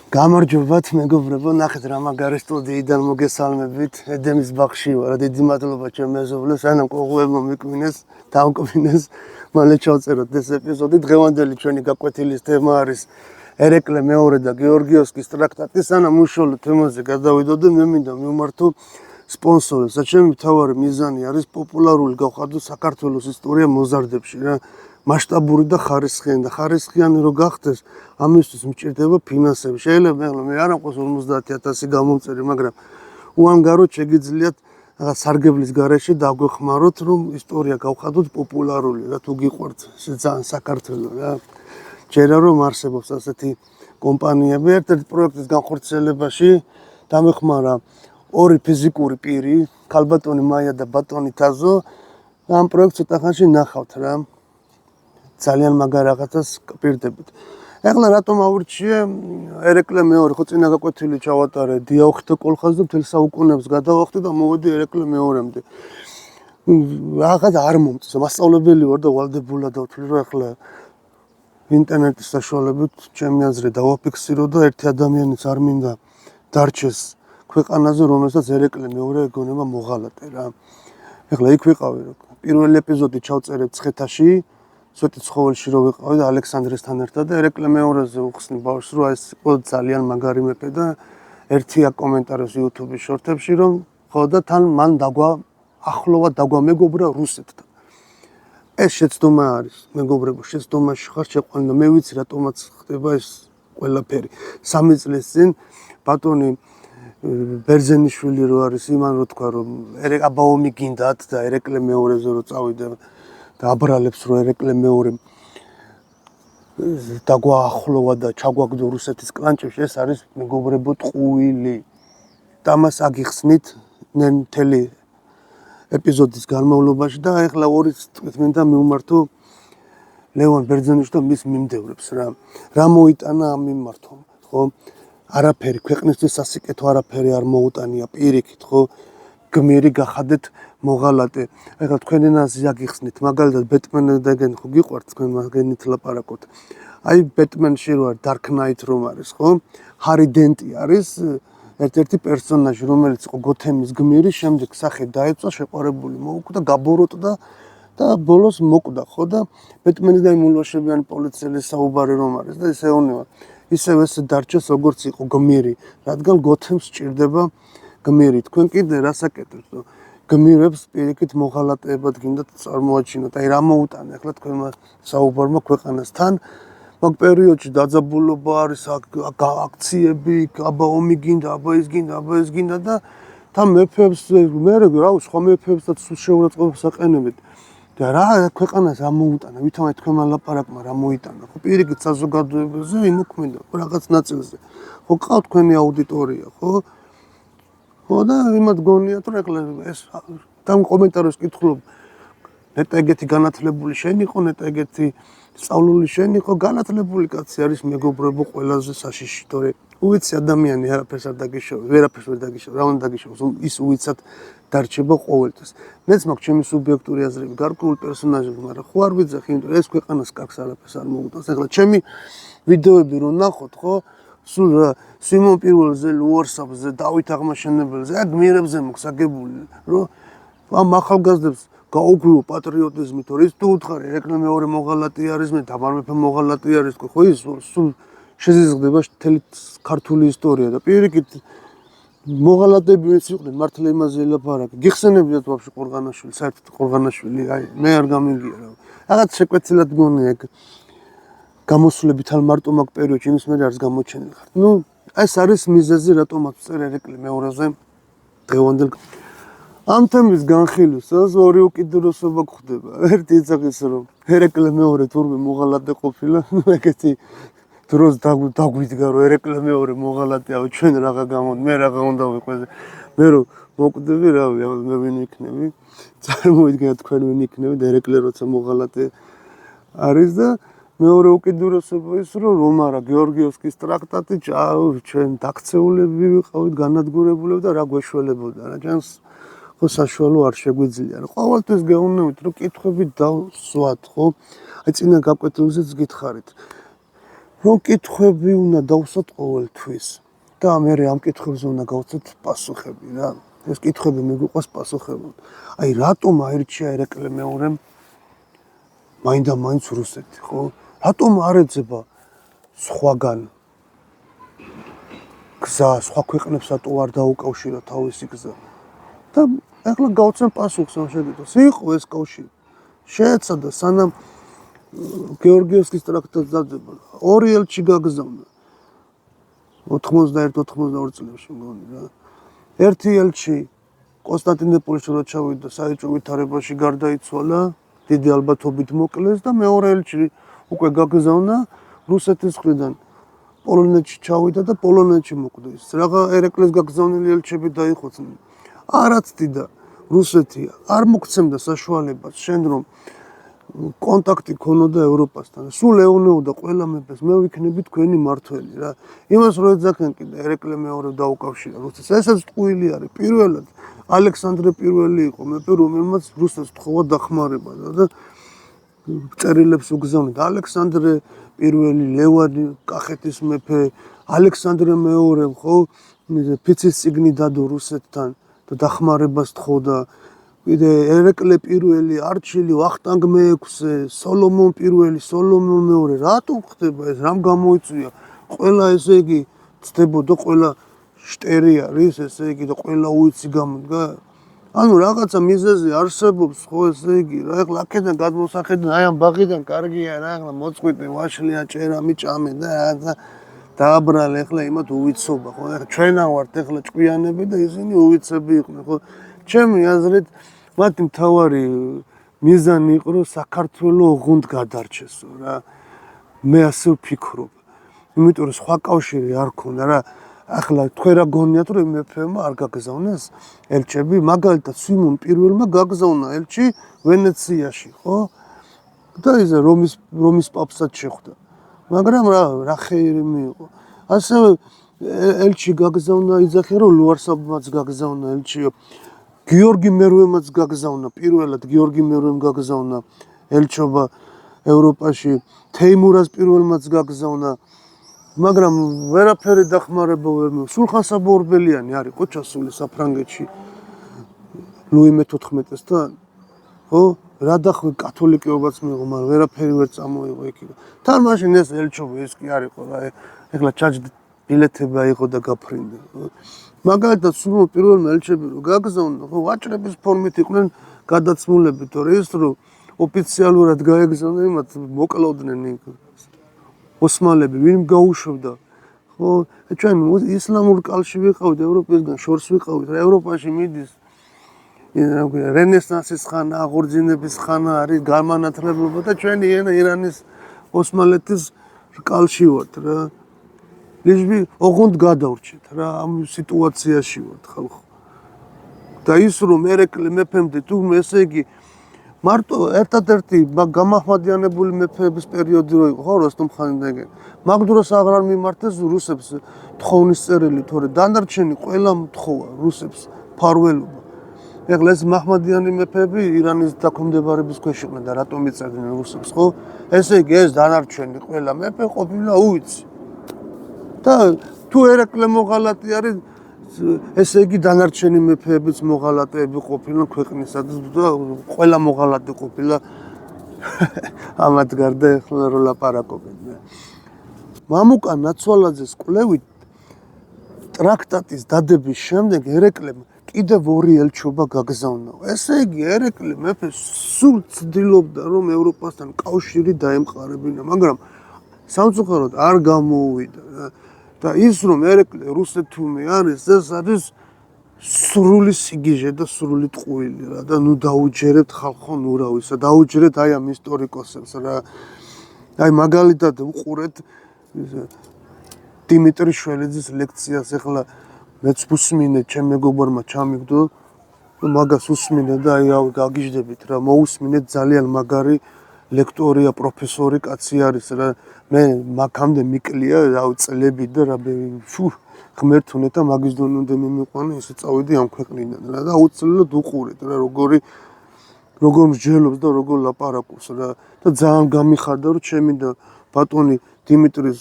გამარჯობათ მეგობრებო, ნახეთ რა მაგარი სტუდიიდან მოგესალმებით. ედემის ბაღში ვარ, დიდი მადლობა ჩემ მეზობლებს, ანამ ყოღუებმა მიკვინეს, დამკვინეს. მალე ჩავწეროთ ეს ეპიზოდი. დღევანდელი ჩვენი გაკვეთილის თემა არის ერეკლე მეორე და გეორგიევსკის ტრაქტატი. სანამ უშუალო თემაზე გადავიდოდ, მე მინდა მივმართო სპონსორებს. ჩემი მთავარი მიზანი არის პოპულარული გავხადო საქართველოს ისტორია მოზარდებში რა. მასშტაბური და ხარისხიანი რო გახდეს, ამისთვის მჭირდება ფინანსები. შეიძლება მე არ ამყოს 50,000 გამომწერი, მაგრამ უანგაროდ შეგიძლიათ რაღაც სარგებლის გარეშე დაგვეხმაროთ, რომ ისტორია გავხადოთ პოპულარული რა, თუ გიყვართ ძალიან საქართველო რა. ჯერა რომ არსებობს ასეთი კომპანიები, ერთ-ერთი პროექტის განხორციელებაში დამეხმარა ორი ფიზიკური პირი, ქალბატონი მაია და ბატონი თაზო. ამ პროექტს ცოტა ხანში ნახავთ რა. ძალიან მაგარ რაღაცას პირდებით. ეხლა რატომ აურჩიე ერეკლე მეორე, ხო წინა გაკვეთილი ჩავატარე დიაოხითა კოლხაზს და მთელ საუკუნეებს გადავახტი და მოვედი ერეკლე მეორემდე. რაღაც არ მომწონს, მასწავლებელი ვარ და ვალდებულა დავთვლი, რომ ეხლა ინტერნეტის საშუალებით ჩემი აზრით დავაფიქსირო და ერთი ადამიანიც არ მინდა დარჩეს ქვეყანაზე, რომელსაც ერეკლე მეორე ეგონება მოღალატე რა. ეხლა იქ ვიყავი, რომ პირველი ეპიზოდი ჩავწერე ცხეთაში, ცოტა ცხოველში რო ვიყავი და ალექსანდრესთან ერთად და ერეკლე მეორეზე უხსნი ბავშვს, რომ ეს იყო ძალიან მაგარი მეფე და ერთია კომენტარებს YouTube-ის შორტებში, რომ ხო და თან მან ახლოვა დაგვამეგობრა რუსეთთან. ეს შეცდომა არის, მეგობრებო, შეცდომაში ხარ შეყვანილი. მე ვიცი რატომაც ხდება ეს ყველაფერი. 3 წლის წინ ბატონი ბერძენიშვილი რო არის, იმან რო თქვა, რომ აბაომი გინდათ და ერეკლე მეორეზე რო წავიდა და აბრალებს რო ერეკლე მეორე დაგვაახლოვა და ჩაგვაგდო რუსეთის კლანჭებში, ეს არის მეგობრებო ტყუილი. და მას აგიხსნით მთელი ეპიზოდის განმავლობაში და ეხლა ორი თვით მინდა მივმართო ლევან ბერძენიშვილს და მის მიმდევრებს რა. რა მოიტანა ამ მიმართვამ, ხო? არაფერი, ქვეყნისთვის სასიკეთო არაფერი არ მოუტანია პირიქით, ხო? გმირი გახადეთ მოღალატე. ეხლა თქვენი ნაზი აგიხსნით, მაგალითად ბეტმენიდან ხო გიყვართ თქვენ მაგენით ლაპარაკობთ. აი ბეტმენში რო არის Dark Knight რომ არის, ხო? ჰარი დენტი არის ერთ-ერთი პერსონაჟი, რომელიც იყო გოთემის გმირი, შემდეგ სახე დაეწვა, შეყარებული მოუკვდა, გაბოროტდა და ბოლოს მოკვდა, ხო და ბეტმენის და იმულვაშებიანი პოლიციელის საუბარი რომ არის და ეს ეონება. ისევ ეს დარჩეს როგორც იყო გმირი, რადგან გოთემს სჭირდება გმირი. თქვენ კიდე რას აკეთებთ, რომ გმირებს პირიქით მოღალატეებად გინდათ წარმოაჩინოთ. აი რა მოუტანა ახლა თქვენმა საუბარმა ქვეყანასთან. მაგ პერიოდში დაძაბულობა არის, აქციები, აბა ომი გინდა, აბა ის გინდა, აბა ეს გინდა და თან მეფეებს მე რა სხვა მეფეებსაც შეურაცხყოფას აყენებთ. და რა ქვეყანას რა მოუტანა, ვითომ თქვენმა ლაპარაკმა რა მოიტანა, ხო პირიქით საზოგადოებაზე იმოქმედა რაღაც ნაწილზე. ხო ყავთ თქვენი აუდიტორია, ხო? ხო და იმათ გონიათ რომ ეხლა ეს თან კომენტარებს კითხულობ ნეტა ეგეთი განათლებული შენ იყო, ნეტა ეგეთი სწავლული შენ იყო, განათლებული კაცი არის მეგობრებო ყველაზე საშიში, თორე უიცი ადამიანი არაფერს არ დაგიშოვე, ვერაფერს ვერ დაგიშოვე, რა უნდა დაგიშოვოს, ის უიცად დარჩება ყოველთვის. მეც მაქვს ჩემი სუბიექტური აზრები, გარკვეული პერსონაჟები, მაგრამ ხო არ ვიძახი, იმიტომ რომ ეს ქვეყანას კარგს არაფერს არ მოუტანს. ეხლა ჩემი ვიდეოები რო ნახოთ, ხო? სულ სიმონ პირველზე, ლუარსაბზე, დავით აღმაშენებელზე, გმირებზე მოგსაგებული, რომ ამ ახალგაზრდებს გაუგვიო პატრიოტიზმი, თორე ის თუ უთხარი ერეკლე მეორე მოღალატე არის, მე თამარ მეფე მოღალატე არის, ხო ის სულ შეზიზღდება მთელი ქართული ისტორია და პირიქით მოღალატეები ვინც იყვნენ, მართლა იმაზე ელაპარაკე. გიხსენებიათ ვაფშე ყორღანაშვილი, საერთოდ ყორღანაშვილი, აი მე არ გამიგია რა. რაღაც შეკვეცილად გონია ეგ გამოსვლებით ან მარტო მაგ პერიოდში იმის მერე არის გამოჩენილი ხარ. ნუ ეს არის მიზეზი, რატომაც წერ ერეკლე მეორეზე დღევანდელ ამ თემის განხილვისას ორი უკიდურესობა გვხდება. ერთი იცახის რომ ერეკლე მეორე თურმე მოღალატე ყოფილა, ნუ ეგეთი დროს დაგვიდგა რომ ერეკლე მეორე მოღალატეა, ჩვენ რაღა გამოდ, მე რაღა უნდა ვიყვე. მე რომ მოკვდები, რავი, მე ვინ ვიქნები? წარმოიდგინეთ თქვენ ვინ იქნებით ერეკლე როცა მოღალატე არის და მეორე უკიდურესობა ის რომ არა გეორგიევსკის ტრაქტატი ჩვენ დაქცეულები ვიყავით, განადგურებულები და რა გვეშველებოდა რა ჩანს ხო საშუალო არ შეგვიძლია. ყოველთვის გეუბნებით რომ კითხვები დავსვათ, ხო? აი წინა გაკვეთილზეც გითხარით. რომ კითხვები უნდა დავსვათ ყოველთვის და მე ამ კითხვებზე უნდა გავცეთ პასუხები რა. ეს კითხვები მიგვიყვას პასუხებად. აი რატომ აირჩია ერეკლე მეორემ მაინდა-მაინც რუსეთი, ხო? რატომ არ ეძება სხვაგან გზა, სხვა ქვეყნებს რატო არ დაუკავშირა თავისი გზა? და ახლა გავცემ პასუხს ამ შეკითხვას. იყო ეს კავშირი. შეეცადა სანამ გეორგიევსკის ტრაქტატს დადება, ორი ელჩი გაგზავნა. 91-92 წლებში მგონი რა. ერთი ელჩი კონსტანტინოპოლში რო ჩავიდა საეჭვო ვითარებაში გარდაიცვალა, დიდი ალბათობით მოკლეს და მეორე ელჩი უკვე გაგზავნა რუსეთის მხრიდან პოლონეთში ჩავიდა და პოლონეთში მოკვდეს. რაღა ერეკლეს გაგზავნილი ელჩები დაიხოცნენ. არა ცდიდა რუსეთი არ მოგცემდა საშუალებას შენ რომ კონტაქტი ქონოდა ევროპასთან. სულ ეუნეოდა ყველა მეფეს, მე ვიქნები თქვენი მართველი რა. იმას რო ეძახენ კიდე ერეკლე მეორე დაუკავშირა რუსეთს. ესაც ტყუილი არის. პირველად ალექსანდრე პირველი იყო მეფე, რომელმაც რუსეთს თხოვა დახმარება და წერილებს უგზავნიდა. ალექსანდრე პირველი, ლევანი კახეთის მეფე, ალექსანდრე მეორე, ხო, ფიცის წიგნი დადო რუსეთთან და დახმარებას თხოვდა. კიდე ერეკლე პირველი, არჩილი, ვახტანგ მეექვსე, სოლომონ პირველი, სოლომონ მეორე, რატომ ხდება ეს? რამ გამოიწვია? ყველა ესე იგი ცდებოდა, ყველა შტერი არის, ესე იგი და ყველა უიცი გამოდგა. ანუ რაღაცა მიზეზი არსებობს, ხო, ესე იგი, რა ახლა აქედან გადმოსახედან, აი ამ ბაღიდან კარგია რა, ახლა მოწყვიტე, ვაშლია, ჭერამი, ჭამე და დააბრალე, ახლა იმათ უვიცობა, ხო? ახლა ჩვენა ვართ ახლა ჭკვიანები და ისინი უვიცები იყვნენ, ხო? ჩემი აზრით მათი მთავარი მიზანი იყო რომ საქართველოს ოღონდ გადარჩესო რა. მე ასე ვფიქრობ. იმიტომ რომ სხვა კავშირი არ ქონდა რა. ახლა თქვენ რა გონიათ რომ მეფემა არ გაგზავნეს ელჩები, მაგალითად სიმონ პირველმა გაგზავნა ელჩი ვენეციაში, ხო? და ისე რომის პაპსაც შეხვდა. მაგრამ რა ხეირი მიიღო. ასევე ელჩი გაგზავნა, იძახე რომ ლუარსაბმაც გაგზავნა ელჩიო. გიორგი მერვემაც გაგზავნა, პირველად გიორგი მერვემ გაგზავნა ელჩობა ევროპაში, თეიმურაზ პირველმაც გაგზავნა, მაგრამ ვერაფერი დახმარება ვერ მიიღო. სულხან საბორბელიანი არის ხო ჩასული საფრანგეთში ლუი მე-14-თან, ხო? რა დახვე კათოლიკეობაც მიიღო, მაგრამ ვერაფერი ვერ წამოიღო იქიდან. თან მაშინ ეს ელჩობა ეს კი არისო რა, ეხლა ჩაჯდა ბილეთები აიღო და გაფრინდა. მაგალითად სულ პირველმა ელჩები რო გაგზავნა, ხო, ვაჭრების ფორმით იყვნენ გადაცმულები, თორე ის რო ოფიციალურად გაეგზავნა იმათ მოკლოდნენ ოსმალები, ვინ გაუშვდა, ხო, ჩვენ ისლამურ კალში ვიყავით, ევროპისგან შორს ვიყავით, რა ევროპაში მიდის რენესანსის ხანა, აღორძინების ხანა არის გამანათლებლობა და ჩვენი ირანის ოსმალეთის კალში ვართ რა. ლეჟბი ოღონდ გადავრჩეთ რა ამ სიტუაციაში ვართ ხალხო. და ის რომ ერეკლე მეფემდე თუ ესე იგი მარტო ერთადერთი გამაჰმადიანებული მეფეების პერიოდი რო იყო ხო როსტომ-ხანიდან. მაგ დროს აღარ მიმართეს რუსებს თხოვნის წერილი, თორე დანარჩენი ყველა მთხოვა რუსებს ფარველობა. ეხლა ეს მაჰმადიანი მეფეები ირანის დაქვემდებარების ქვეშ იყვნენ და რატომ იწერდნენ რუსებს, ხო? ესე იგი ეს დანარჩენი ყველა მეფე ყოფილა უიცი. და თუ ერეკლე მოღალატე არის, ესე იგი დანარჩენი მეფეებიც მოღალატეები ყოფილან ქვეყნისა და ყველა მოღალატე ყოფილა ამათ გარდა ეხლა რო ლაპარაკობენ. მამუკა ნაცვალაძის კვლევით ტრაქტატის დადების შემდეგ ერეკლემ კიდევ ორი ელჩობა გაგზავნა. ესე იგი ერეკლე მეფე სულ ცდილობდა რომ ევროპასთან კავშირი დაემყარებინა, მაგრამ სამწუხაროდ არ გამოუვიდა. და ის რომ ერეკლე რუსეთუმე არის, ეს არის სრული სიგიჟე და სრული ტყუილი რა და ნუ დაუჯერებთ ხალხო ნუ რა ვისა, დაუჯერეთ აი ამ ისტორიკოსებს რა. აი მაგალითად უყურეთ დიმიტრი შველიძის ლექციას, ეხლა მეც უსმინე, ჩემ მეგობარმა ჩამიგდო, მაგას უსმინე და აი გაგიჟდებით რა, მოусმინეთ ძალიან მაგარი ლექტორია, პროფესორი კაცი არის რა. მე მაგამდე მიკლია რა წლები და რა ღმერთუნე და მაგის დონემდე მიმიყვანა, ისე წავედი ამ ქვეყნიდან რა და აუცილებლად უყურეთ რა როგორ მსჯელობს და როგორ ლაპარაკობს რა და ძალიან გამიხარდა რომ ჩემი და ბატონი დიმიტრის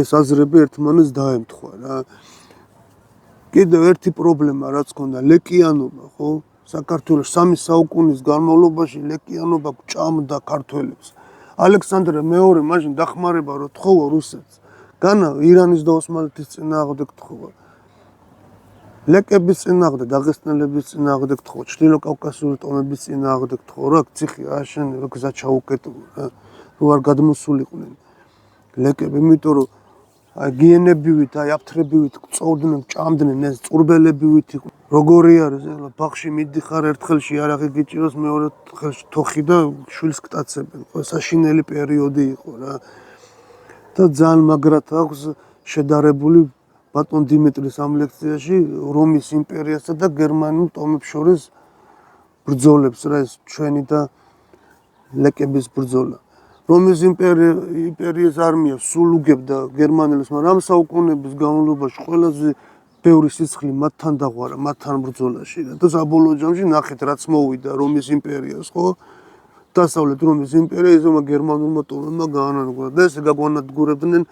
ეს აზრები ერთმანეთს დაემთხვა რა. კიდევ ერთი პრობლემა რაც ქონდა ლეკიანობა, ხო? საქართველოს 3 საუკუნის განმავლობაში ლეკიანობა ჭამდა ქართველებს. ალექსანდრე მეორე მაშინ დახმარება რო თხოვა რუსეთს. განა ირანის და ოსმალეთის წინააღმდეგ თხოვა. ლეკების წინააღმდეგ, დაღესტნელების წინააღმდეგ თხოვა, ჩრდილო კავკასიური ტომების წინააღმდეგ თხოვა, რა ციხე აშენე, რა გზა ჩაუკეტო, რო არ გადმოსულიყვნენ ლეკები, იმიტომ რომ აი გიენებივით, აი აფთრებივით წოვდნენ, ჭამდნენ, ეს წურბელებივით იყო. როგორი არის, ეხლა ბაღში მიდიხარ, ერთ ხელში არაღი გიჭიროს, მეორე ხელში თოხი და შვილს გტაცებენ. საშინელი პერიოდი იყო რა. და ძალიან მაგრად აქვს შედარებული ბატონ დიმიტრის ამ ლექციაში რომის იმპერიასა და გერმანულ ტომებს შორის ბრძოლებს რა ეს ჩვენი და ლეკების ბრძოლა. რომის იმპერიის არმია სულ უგებდა გერმანელებს, მაგრამ ამ საუკუნეების განმავლობაში ყველაზე ბევრი სისხლი მათთან დაღვარა, მათთან ბრძოლაში რა. და საბოლოო ჯამში ნახეთ რაც მოვიდა რომის იმპერიას, ხო? დასავლეთ რომის იმპერია ისომა გერმანულმა ტომებმა გაანადგურა და ესე გაგვანადგურებდნენ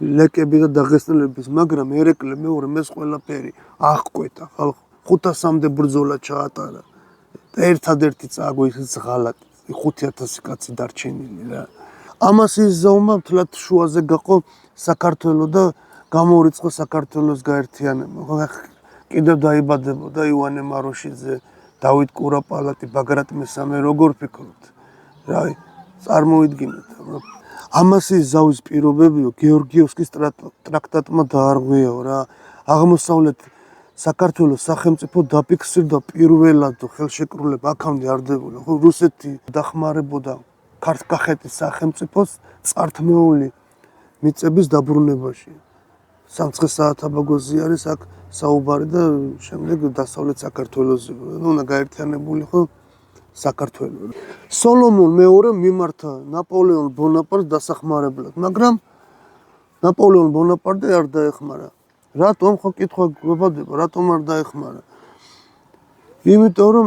ლეკები და დაღესტნელების, მაგრამ ერეკლე მეორე მეს ყველაფერი აღკვეთა ხალხ 500-მდე ბრძოლა ჩაატარა და ერთადერთი წააგო ის ღალატი 5000 კაცი დარჩენილი რა. ამას იზაუმა მთლად შუაზე გაყო საქართველოს და გამორიცხო საქართველოს გაერთიანება. კიდევ დაიბადებოდა ივანე მაროშიძე, დავით კურაპალატი, ბაგრატ მესამე, როგორ ფიქრობთ? რა წარმოიდგინეთ. ამასის ზავის პირობებიო გეორგიევსკის ტრაქტატმა დაარღვიაო რა. აღმოსავლეთ საქართველოს სახელმწიფო დაფიქსირდა პირველად ხელშეკრულება აქამდე არ დებოდა. ხო რუსეთი დახმარებოდა ქართლ-კახეთის სახელმწიფოს წართმეული მიწების დაბრუნებაში. სამცხე საათაბაგოზე არის აქ საუბარი და შემდეგ დასავლეთ საქართველოზე. უნდა გაერთიანებული ხო საქართველო. სოლომონ მეორე მიმართა ნაპოლეონ ბონაპარტს დასახმარებლად, მაგრამ ნაპოლეონ ბონაპარტი არ დაეხმარა. რატომ ხო კითხვა გვებადება, რატომ არ დაეხმარა? იმიტომ რომ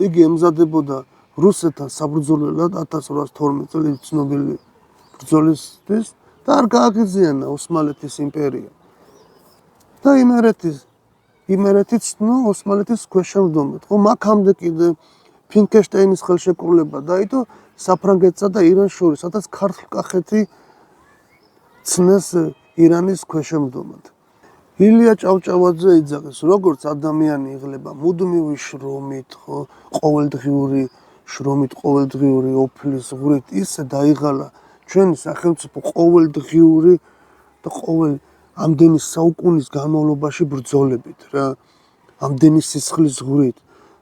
იგი ემზადებოდა რუსეთთან საბრძოლველად 1812 წლის ცნობილი ბრძოლისთვის და არ გააგზავნა ოსმალეთის იმპერია. და იმერეთიც ოსმალეთის ქვეშევრდომით. ხო მაგამდე კიდე ფინკენშტეინის ხელშეკრულება დაიდო საფრანგეთსა და ირანს შორის, სადაც ქართლ-კახეთი ცნეს ირანის ქვეშევრდომად. ილია ჭავჭავაძე იძახის, როგორც ადამიანი იღლება მუდმივი შრომით, ხო, ყოველდღიური შრომით, ყოველდღიური ოფლის ღვრით, ისე დაიღალა ჩვენი სახელმწიფო ყოველდღიური და ყოველ ამდენი საუკუნის განმავლობაში ბრძოლებით რა, ამდენი სისხლის ღვრით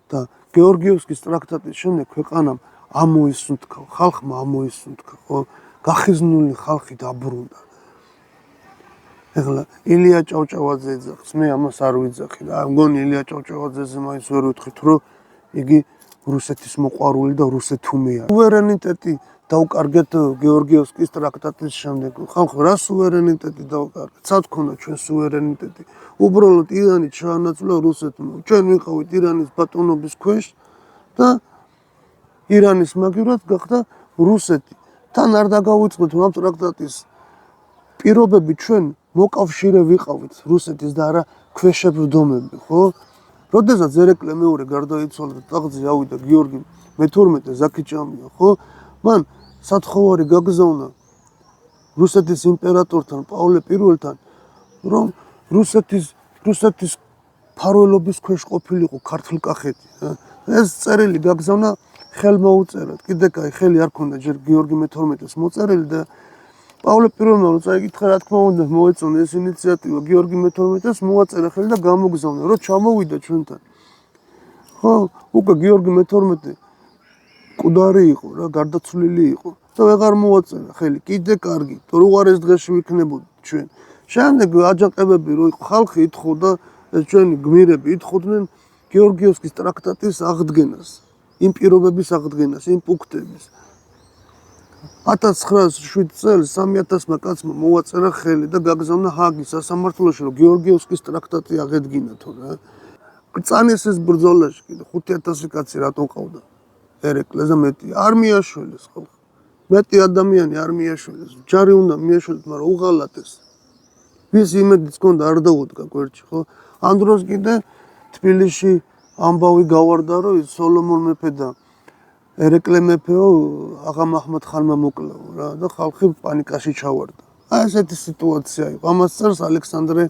და გეორგიევსკის ტრაქტატის შემდეგ ქვეყანამ ამოისუნთქა, ხალხმა ამოისუნთქა, ხო, გახიზნული ხალხი დაბრუნდა. ეხლა ილია ჭავჭავაძე იძახის, მე ამას არ ვიძახი და მგონი ილია ჭავჭავაძეზე მაინც ვერ ვიტყვით, რომ იგი რუსეთის მოყვარული და რუსეთუმია. სუვერენიტეტი დაუკარგეთ გეორგიევსკის ტრაქტატის შემდეგ. ხალხო, რა სუვერენიტეტი დაუკარგეთ? სად ქონდა ჩვენ სუვერენიტეტი? უბრალოდ ირანი ჩაანაცვლა რუსეთმა. ჩვენ ვიყავით ირანის ბატონობის ქვეშ და ირანის მაგივრად გახდა რუსეთი. თან არ დაგავიწყოთ ამ ტრაქტატის პირობები ჩვენ მოკავშირე ვიყავით რუსეთის და არა ქვეშევრდომები, ხო? როდესაც ერეკლე მეორე გარდაიცვალა და ტახტზე ავიდა გიორგი მე-12 ზაქიჭამია, ხო? მან სათხოვარი გაგზავნა რუსეთის იმპერატორთან პავლე I-თან, რომ რუსეთის ფარველობის ქვეშ ყოფილიყო ქართლ-კახეთი. ეს წერილი გაგზავნა ხელმოუწერად. კიდე კაი ხელი არ ქონდა ჯერ გიორგი მე-12-ს მოწერილი და პავლე I-მა რომ წაიკითხა, რა თქმა უნდა, მოეწონა ეს ინიციატივა გიორგი მე-12-ს მოაწერა ხელი და გამოგზავნა, რომ ჩამოვიდა ჩვენთან. ხო, უკვე გიორგი მე-12 მკვდარი იყო რა, გარდაცვლილი იყო და ვეღარ მოაწერა ხელი. კიდე კარგი, თუ უარ ეს დღეში ვიქნებოდით ჩვენ. შემდეგ აჯანყებები რო იყო, ხალხი ითხოვდა, ჩვენი გმირები ითხოვდნენ გეორგიევსკის ტრაქტატის აღდგენას, იმ პირობების აღდგენას, იმ პუნქტების. 1907 წელს 3000-მა კაცმა მოაწერა ხელი და გაგზავნა ჰააგის სასამართლოში, რომ გეორგიევსკის ტრაქტატი აღედგინათო რა. წანის ეს ბრძოლაში კიდე 5000 კაცი რატომ ყავდა ერეკლეზე მეტი არ მიაშველეს ხალხი. მეტი ადამიანი არ მიაშვილეს, ჯარი უნდა მიაშვილეს, მაგრამ უღალატეს. ვის იმედიც ჰქონდა არ დაუდგა გვერდში, ხო? ამ დროს კიდე თბილისში ამბავი გავარდა, რომ სოლომონ მეფე და ერეკლე მეფეო აღა მაჰმად ხანმა მოკლეო რა და ხალხი პანიკაში ჩავარდა. აი ესეთი სიტუაცია იყო. ამას წერს ალექსანდრე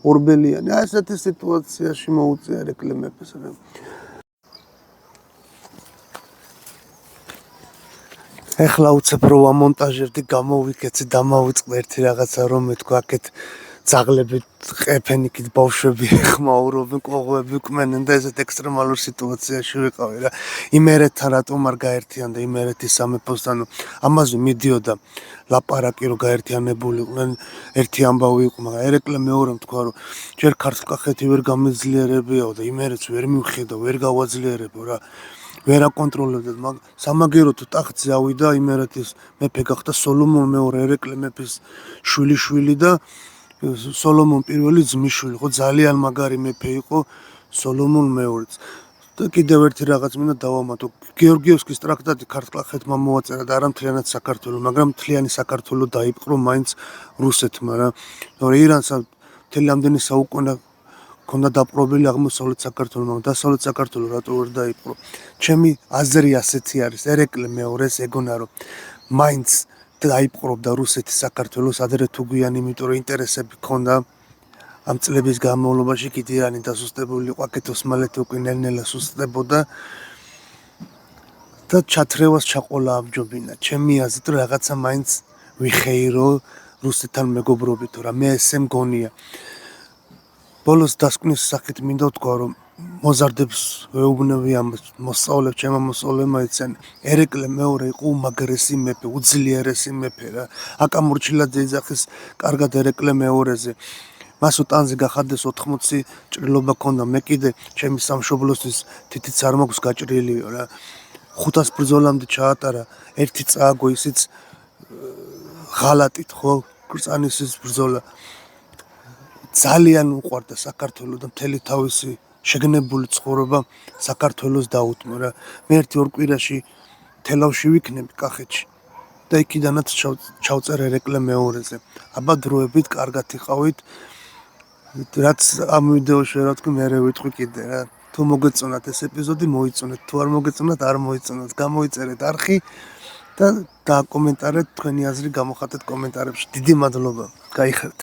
ორბელიანი. აი ესეთი სიტუაციაში მოუწია ერეკლე მეფეს რა. ეხლა უცებ რო ამონტაჟებდი, გამოვიკეცი, დამავიწყდა ერთი რაღაცა, რომ მეთქვა აქეთ ძაღლებით ყეფენიკით ბავშვები ეხმაურობენ, ყოღვები კვმენენ და ესეთ ექსტრემალურ სიტუაციაში ვიყავი რა. იმერეთთან რატომ არ გაერთიანდა იმერეთის სამეფოსთან, ამაზე მიდიოდა ლაპარაკი, რომ გაერთიანებულიყვნენ, ერთი ამბავი იყო, მაგრამ ერეკლე მეორემ თქვა, რომ ჯერ ქართლ-კახეთი ვერ გამეძლიერებიაო და იმერეთს ვერ მივხედა, ვერ გავაძლიერებო რა. ვერ აკონტროლებდათ, მაგრამ სამაგეროთ ტახტზე ავიდა იმერეთის მეფე გახდა სოლომონ მეორე ერეკლე მეფის შვილი და სოლომონ პირველი ძმისშვილი, ხო ძალიან მაგარი მეფე იყო სოლომონ მეორეც. და კიდევ ერთი რაღაც მინდა დავამატო. გეორგიევსკის ტრაქტატი ქართლ-კახეთმა მოაწერა და არა მთლიანად საქართველოს, მაგრამ მთლიანი საქართველოს დაიპყრო მაინც რუსეთმა რა. თორე ირანსა მთელი ამდენი საუკუნა ქონდა დაპყრობილი აღმოსავლეთ საქართველოს, მაგრამ დასავლეთ საქართველოს რატო ვერ დაიპყრო? ჩემი აზრი ასეთი არის, ერეკლე მეორეს ეგონა რომ მაინც დაიპყრობდა რუსეთი საქართველოს ადრე თუ გვიან, იმიტომ რომ ინტერესები ქონდა ამ წლების განმავლობაში კიდე ირანი დასუსტებული იყო, აქეთ ოსმალეთი უკვე ნელ-ნელა სუსტდებოდა და ჩათრევას ჩაყოლა ამჯობინა. ჩემი აზრით რომ რაღაცა მაინც ვიხეირო რუსეთთან მეგობრობით, რა მე ესე მგონია. ბოლოს დასკვნის სახით მინდა ვთქვა, რომ მოზარდებს ვეუბნები ამ მოსწავლებს, ჩემო მოსწავლეებმა იციან, ერეკლე მეორე იყო უმაგრესი მეფე, უძლიერესი მეფე რა. აკა მურჩილაძე იძახის კარგად ერეკლე მეორეზე. მას უტანზე გახადეს 80 ჭრილობა ქონდა, მე კიდე ჩემი სამშობლოსთვის თითიც არ მაქვს გაჭრილიო რა. 500 ბრძოლამდე ჩაატარა, ერთი წააგო ისიც ღალატით, ხო, კრწანისის ბრძოლა. ძალიან უყვარდა საქართველოს და მთელი თავისი შეგნებული ცხოვრება საქართველოს დაუთმო რა. მე ერთ-ორ კვირაში თელავში ვიქნები კახეთში და იქიდანაც ჩავწერ ერეკლე მეორეზე. აბა დროებით კარგად იყავით. რაც ამ ვიდეოში რა თქვი, მე ვიტყვი კიდე რა. თუ მოგეწონათ ეს ეპიზოდი, მოიწონეთ. თუ არ მოგეწონათ, არ მოიწონათ. გამოიწერეთ არხი და დააკომენტარეთ თქვენი აზრი, გამოხატეთ კომენტარებში. დიდი მადლობა. გაიხარეთ.